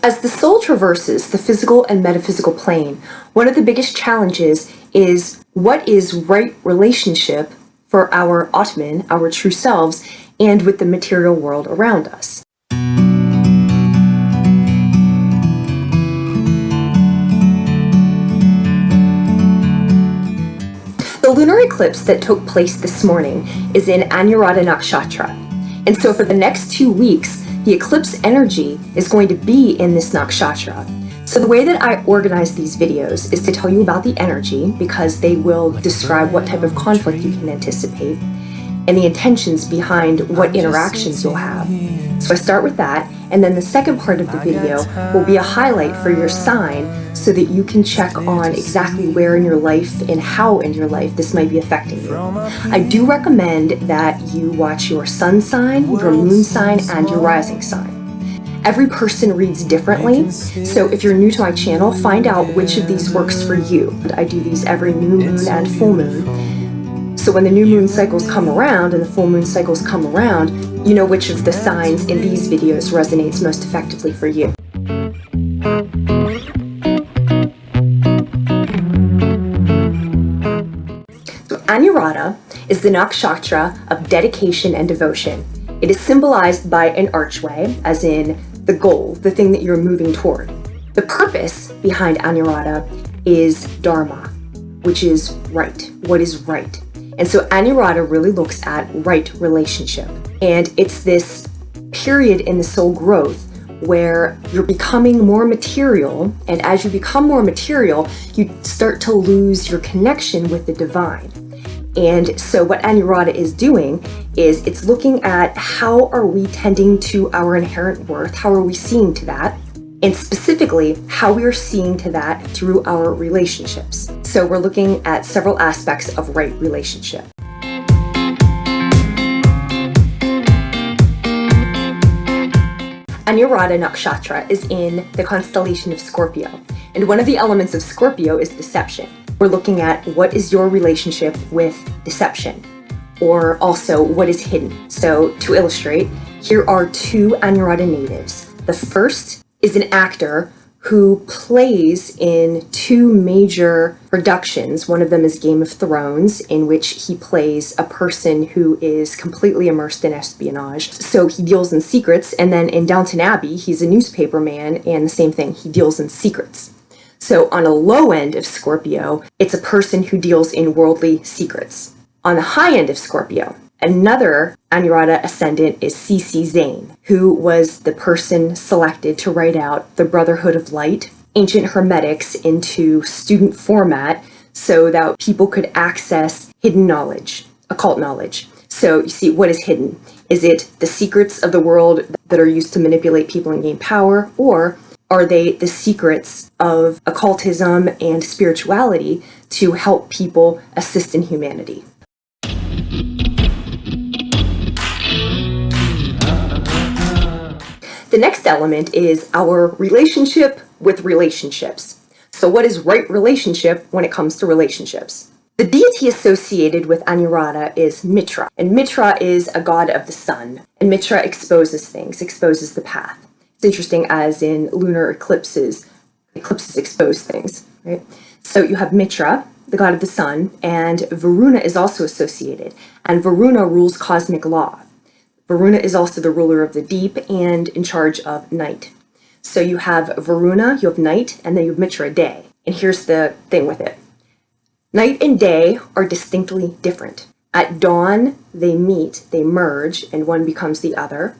As the soul traverses the physical and metaphysical plane, one of the biggest challenges is what is right relationship for our Atman, our true selves, and with the material world around us. The lunar eclipse that took place this morning is in Anuradha Nakshatra. And so for the next 2 weeks, the eclipse energy is going to be in this nakshatra. So the way that I organize these videos is to tell you about the energy, because they will describe what type of conflict you can anticipate and the intentions behind what interactions you'll have. So I start with that, and then the second part of the video will be a highlight for your sign so that you can check on exactly where in your life and how in your life this might be affecting you. I do recommend that you watch your sun sign, your moon sign, and your rising sign. Every person reads differently, so if you're new to my channel, find out which of these works for you. I do these every new moon and full moon. So when the new moon cycles come around and the full moon cycles come around, you know which of the signs in these videos resonates most effectively for you. So Anuradha is the nakshatra of dedication and devotion. It is symbolized by an archway, as in the goal, the thing that you're moving toward. The purpose behind Anuradha is dharma, which is right, what is right. And so Anuradha really looks at right relationship. And it's this period in the soul growth where you're becoming more material. And as you become more material, you start to lose your connection with the divine. And so what Anuradha is doing is it's looking at how are we tending to our inherent worth? How are we seeing to that? And specifically, how we are seeing to that through our relationships. So we're looking at several aspects of right relationship. Anuradha Nakshatra is in the constellation of Scorpio. And one of the elements of Scorpio is deception. We're looking at what is your relationship with deception, or also what is hidden. So to illustrate, here are 2 Anuradha natives. The first is an actor who plays in 2 major productions. One of them is Game of Thrones, in which he plays a person who is completely immersed in espionage. So he deals in secrets, and then in Downton Abbey, he's a newspaper man, and the same thing, he deals in secrets. So on a low end of Scorpio, it's a person who deals in worldly secrets. On the high end of Scorpio, another Anuradha ascendant is C.C. Zane, who was the person selected to write out the Brotherhood of Light, ancient hermetics, into student format so that people could access hidden knowledge, occult knowledge. So you see, what is hidden? Is it the secrets of the world that are used to manipulate people and gain power, or are they the secrets of occultism and spirituality to help people assist in humanity? The next element is our relationship with relationships. So what is right relationship when it comes to relationships? The deity associated with Anuradha is Mitra, and Mitra is a god of the sun, and Mitra exposes things, exposes the path. It's interesting, as in lunar eclipses expose things, right? So you have Mitra, the god of the sun, and Varuna is also associated, and Varuna rules cosmic law. Varuna is also the ruler of the deep and in charge of night. So you have Varuna, you have night, and then you have Mitra, day. And here's the thing with it. Night and day are distinctly different. At dawn, they meet, they merge, and one becomes the other.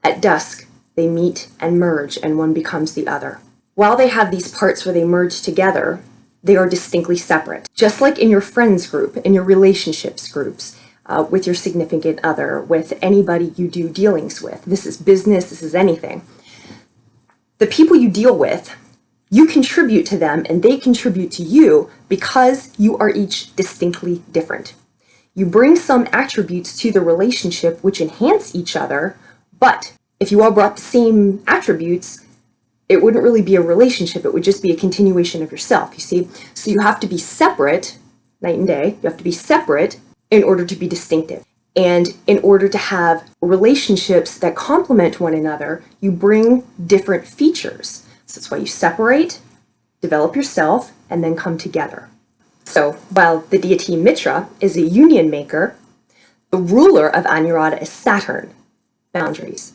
At dusk, they meet and merge, and one becomes the other. While they have these parts where they merge together, they are distinctly separate. Just like in your friends group, in your relationships groups, with your significant other, with anybody you do dealings with. This is business, this is anything. The people you deal with, you contribute to them and they contribute to you because you are each distinctly different. You bring some attributes to the relationship which enhance each other, but if you all brought the same attributes, it wouldn't really be a relationship, it would just be a continuation of yourself, you see? So you have to be separate, night and day, you have to be separate in order to be distinctive. And in order to have relationships that complement one another, you bring different features. So that's why you separate, develop yourself, and then come together. So while the deity Mitra is a union maker, the ruler of Anuradha is Saturn, boundaries.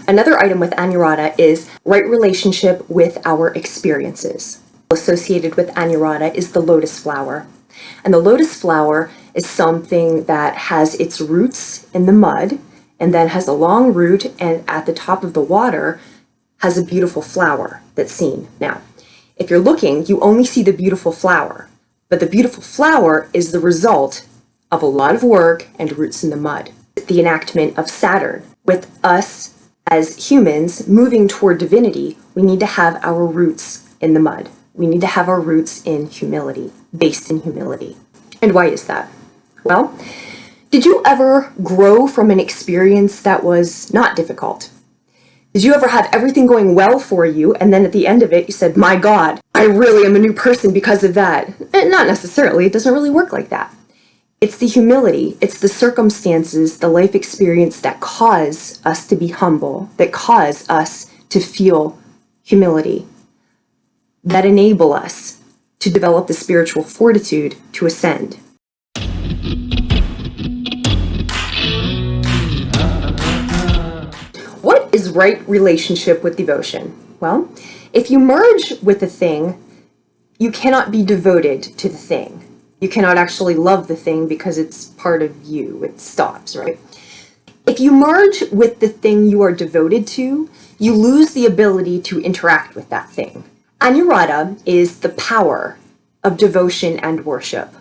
Another item with Anuradha is right relationship with our experiences. Associated with Anuradha is the lotus flower. And the lotus flower is something that has its roots in the mud and then has a long root, and at the top of the water has a beautiful flower that's seen. Now, if you're looking, you only see the beautiful flower, but the beautiful flower is the result of a lot of work and roots in the mud. The enactment of Saturn. With us as humans moving toward divinity, we need to have our roots in the mud. We need to have our roots in humility, based in humility. And why is that? Well, did you ever grow from an experience that was not difficult? Did you ever have everything going well for you, and then at the end of it, you said, my God, I really am a new person because of that? Not necessarily. It doesn't really work like that. It's the humility, it's the circumstances, the life experience that cause us to be humble, that cause us to feel humility, that enable us to develop the spiritual fortitude to ascend. What is right relationship with devotion? Well, if you merge with a thing, you cannot be devoted to the thing. You cannot actually love the thing because it's part of you. It stops, right? If you merge with the thing you are devoted to, you lose the ability to interact with that thing. Anuradha is the power of devotion and worship,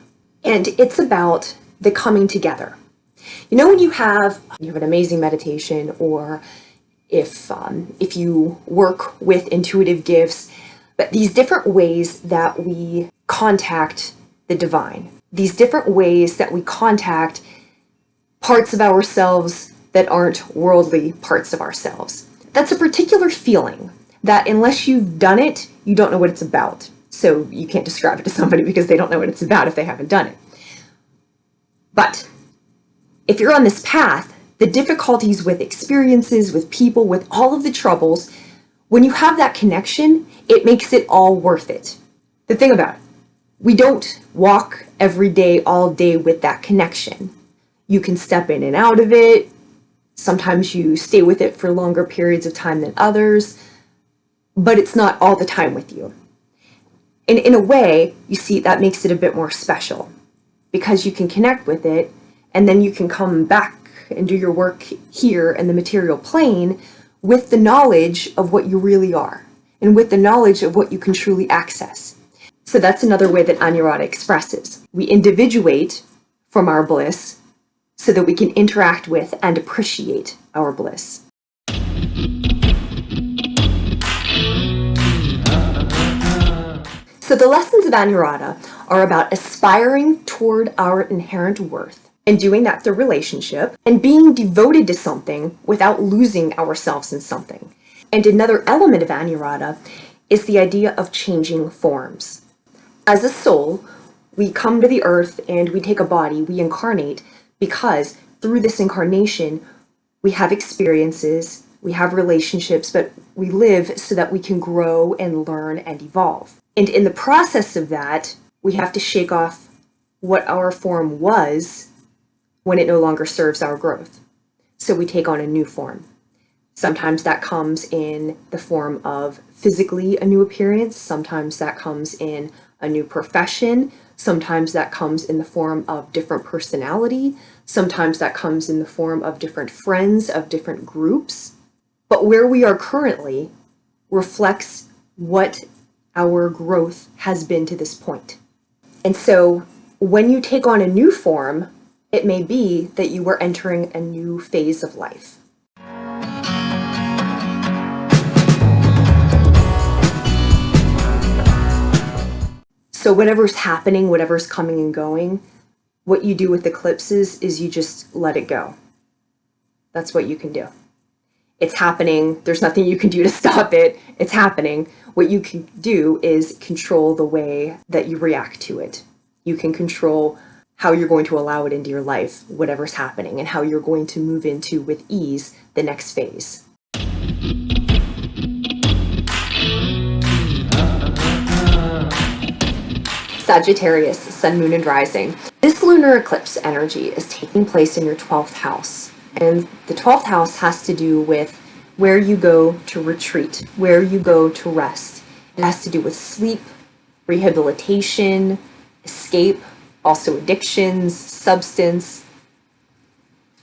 and it's about the coming together. You know, when you have an amazing meditation, or if you work with intuitive gifts, but these different ways that we contact the divine, these different ways that we contact parts of ourselves that aren't worldly parts of ourselves. That's a particular feeling that unless you've done it, you don't know what it's about. So you can't describe it to somebody because they don't know what it's about if they haven't done it. But if you're on this path, the difficulties with experiences, with people, with all of the troubles, when you have that connection, it makes it all worth it. The thing about it, we don't walk every day, all day with that connection. You can step in and out of it. Sometimes you stay with it for longer periods of time than others, but it's not all the time with you. And in a way, you see, that makes it a bit more special because you can connect with it, and then you can come back and do your work here in the material plane with the knowledge of what you really are and with the knowledge of what you can truly access. So that's another way that Anuradha expresses. We individuate from our bliss so that we can interact with and appreciate our bliss. So the lessons of Anuradha are about aspiring toward our inherent worth, and doing that through relationship, and being devoted to something without losing ourselves in something. And another element of Anuradha is the idea of changing forms. As a soul, we come to the earth and we take a body, we incarnate, because through this incarnation, we have experiences, we have relationships, but we live so that we can grow and learn and evolve. And in the process of that, we have to shake off what our form was when it no longer serves our growth. So we take on a new form. Sometimes that comes in the form of physically a new appearance. Sometimes that comes in a new profession. Sometimes that comes in the form of different personality. Sometimes that comes in the form of different friends, of different groups. But where we are currently reflects what our growth has been to this point. And so when you take on a new form, it may be that you are entering a new phase of life. So whatever's happening, whatever's coming and going, what you do with eclipses is you just let it go. That's what you can do. It's happening. There's nothing you can do to stop it. It's happening. What you can do is control the way that you react to it. You can control how you're going to allow it into your life, whatever's happening, and how you're going to move into, with ease, the next phase. Sagittarius, Sun, Moon, and Rising. This lunar eclipse energy is taking place in your 12th house. And the 12th house has to do with where you go to retreat, where you go to rest. It has to do with sleep, rehabilitation, escape, also addictions, substance,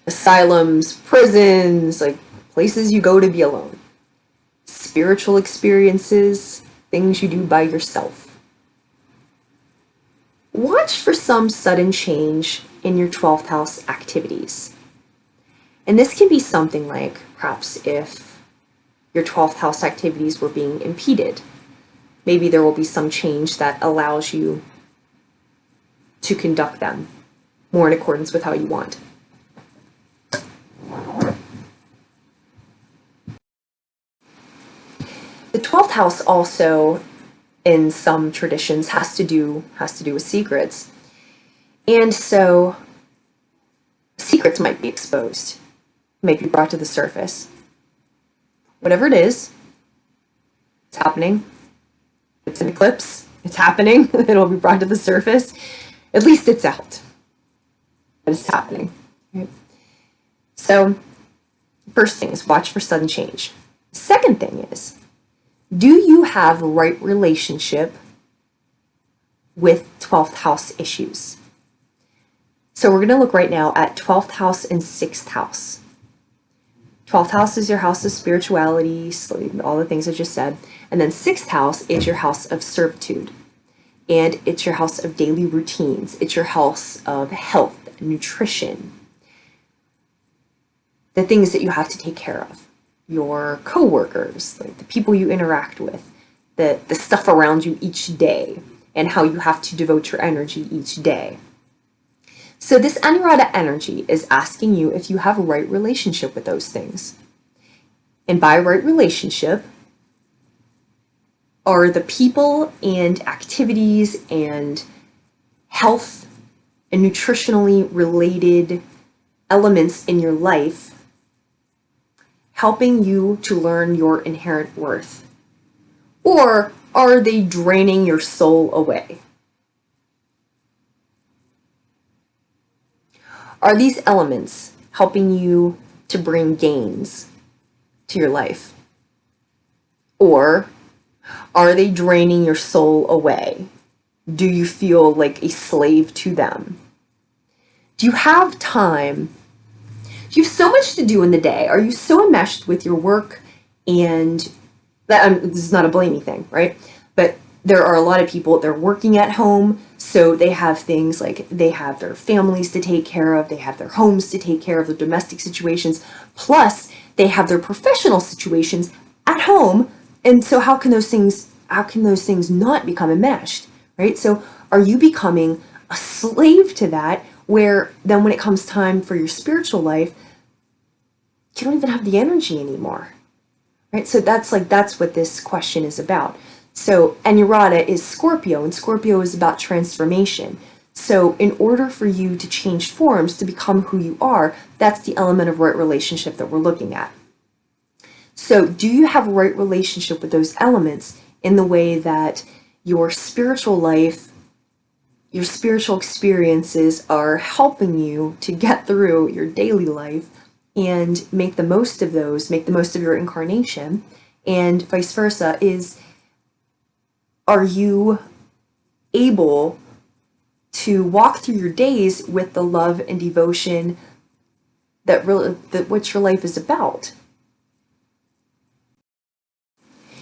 asylums, prisons, like places you go to be alone. Spiritual experiences, things you do by yourself. Watch for some sudden change in your 12th house activities. And this can be something like perhaps if your 12th house activities were being impeded. Maybe there will be some change that allows you to conduct them more in accordance with how you want. The 12th house also, in some traditions, has to do with secrets. And so secrets might be exposed, might be brought to the surface. Whatever it is, it's happening. It's an eclipse, it's happening. It'll be brought to the surface. At least it's out. But it's happening. Right? So, first thing is watch for sudden change. Second thing is, do you have the right relationship with 12th house issues? So we're going to look right now at 12th house and 6th house. 12th house is your house of spirituality, all the things I just said. And then 6th house is your house of servitude. And it's your house of daily routines. It's your house of health, nutrition, the things that you have to take care of. Your co-workers, like the people you interact with, the stuff around you each day, and how you have to devote your energy each day. So this Anuradha energy is asking you if you have a right relationship with those things. And by right relationship are the people and activities and health and nutritionally related elements in your life helping you to learn your inherent worth? Or are they draining your soul away? Are these elements helping you to bring gains to your life? Or are they draining your soul away? Do you feel like a slave to them? Do you have time? Do you have so much to do in the day? Are you so enmeshed with your work and that, this is not a blaming thing, right? But there are a lot of people, they're working at home, so they have things like they have their families to take care of, they have their homes to take care of, their domestic situations, plus they have their professional situations at home. And so how can those things not become enmeshed, right? So are you becoming a slave to that, where then when it comes time for your spiritual life, you don't even have the energy anymore, right? So that's what this question is about. So Anuradha is Scorpio, and Scorpio is about transformation. So in order for you to change forms, to become who you are, that's the element of right relationship that we're looking at. So do you have a right relationship with those elements in the way that your spiritual life, your spiritual experiences are helping you to get through your daily life and make the most of those, make the most of your incarnation, and vice versa? Are you able to walk through your days with the love and devotion that what your life is about?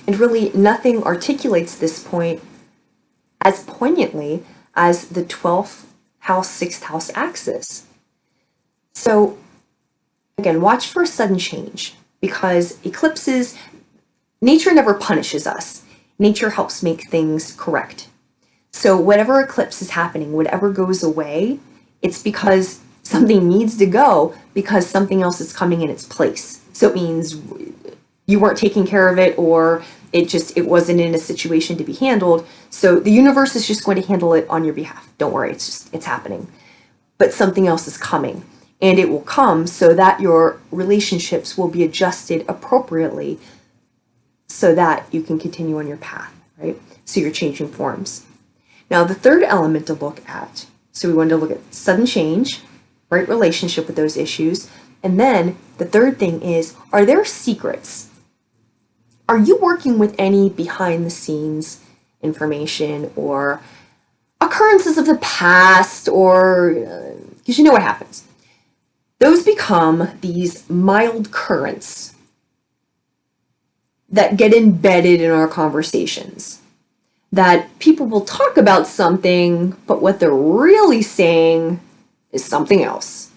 And really, nothing articulates this point as poignantly as the 12th house, 6th house axis. So again, watch for a sudden change, because eclipses, nature never punishes us. Nature helps make things correct. So whatever eclipse is happening, whatever goes away, it's because something needs to go, because something else is coming in its place. So it means you weren't taking care of it, or It wasn't in a situation to be handled. So the universe is just going to handle it on your behalf. Don't worry, it's happening. But something else is coming, and it will come so that your relationships will be adjusted appropriately so that you can continue on your path, right? So you're changing forms. Now, the third element to look at, so we wanted to look at sudden change, right relationship with those issues. And then the third thing is, are there secrets? Are you working with any behind the scenes information or occurrences of the past, or, because you know what happens. Those become these mild currents that get embedded in our conversations. That people will talk about something, but what they're really saying is something else.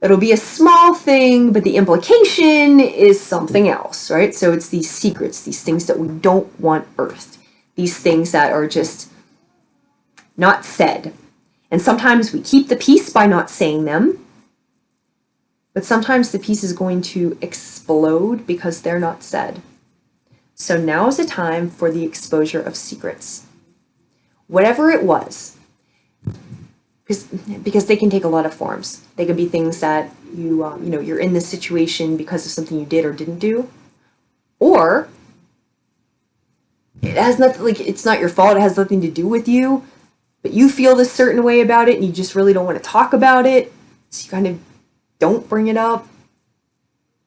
It'll be a small thing, but the implication is something else, right? So it's these secrets, these things that we don't want earthed, these things that are just not said. And sometimes we keep the peace by not saying them, but sometimes the peace is going to explode because they're not said. So now is the time for the exposure of secrets. Whatever it was, because they can take a lot of forms. They can be things that you're in this situation because of something you did or didn't do, or it has nothing, like, it's not your fault, it has nothing to do with you, but you feel this certain way about it and you just really don't want to talk about it, so you kind of don't bring it up,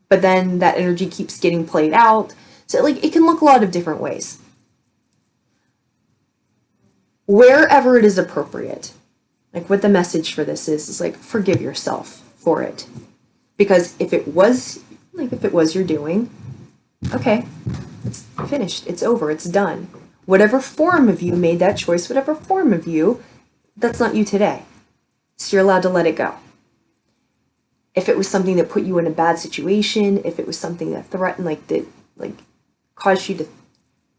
but then that energy keeps getting played out. So like, it can look a lot of different ways. Wherever it is appropriate, like what the message for this is like, forgive yourself for it. Because if it was your doing, okay, it's finished, it's over, it's done. Whatever form of you made that choice, whatever form of you, that's not you today. So you're allowed to let it go. If it was something that put you in a bad situation, if it was something that threatened, caused you to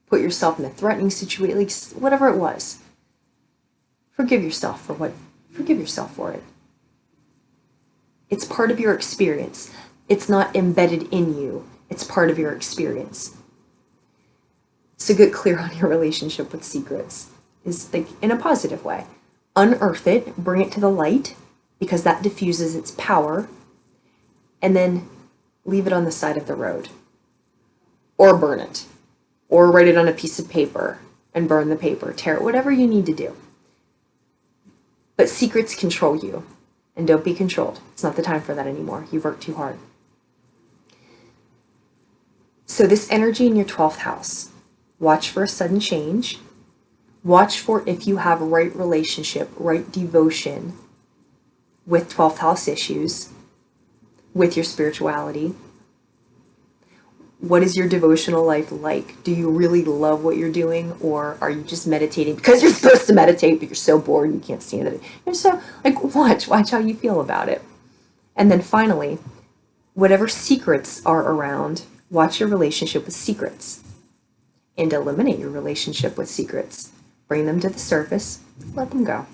put yourself in a threatening situation, like whatever it was, forgive yourself for it. It's part of your experience. It's not embedded in you. It's part of your experience. So get clear on your relationship with secrets, is like in a positive way. Unearth it, bring it to the light, because that diffuses its power, and then leave it on the side of the road. Or burn it. Or write it on a piece of paper and burn the paper, tear it, whatever you need to do. But secrets control you, and don't be controlled. It's not the time for that anymore. You've worked too hard. So this energy in your 12th house, watch for a sudden change. Watch for if you have right relationship, right devotion with 12th house issues, with your spirituality. What is your devotional life like? Do you really love what you're doing, or are you just meditating because you're supposed to meditate, but you're so bored and you can't stand it? And so, watch how you feel about it. And then finally, whatever secrets are around, watch your relationship with secrets and eliminate your relationship with secrets. Bring them to the surface, let them go.